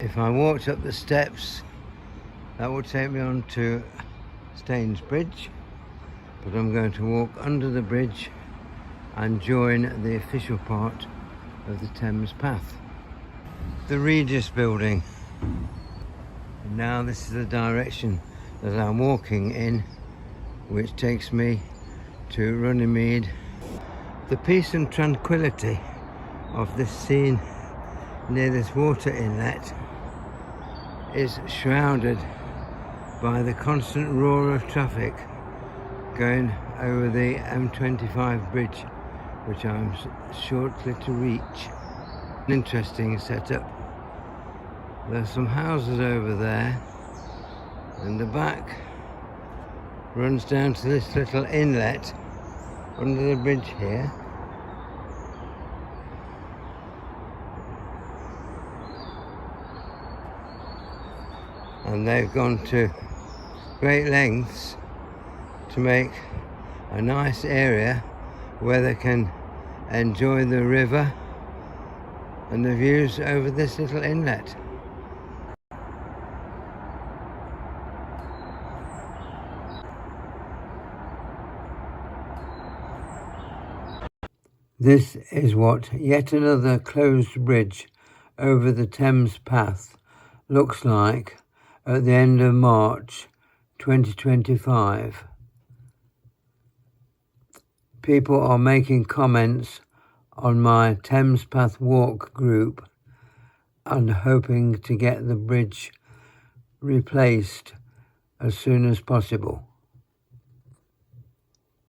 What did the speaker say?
If I walked up the steps, that would take me on to Staines Bridge, but I'm going to walk under the bridge and join the official part of the Thames Path. The Regis building. Now this is the direction that I'm walking in, which takes me to Runnymede. The peace and tranquility of this scene near this water inlet is shrouded by the constant roar of traffic going over the M25 bridge, which I'm shortly to reach. An interesting setup. There's some houses over there, and the back runs down to this little inlet under the bridge here. And they've gone to great lengths to make a nice area where they can enjoy the river and the views over this little inlet. This is what yet another closed bridge over the Thames Path looks like at the end of March 2025. People are making comments on my Thames Path Walk group and hoping to get the bridge replaced as soon as possible.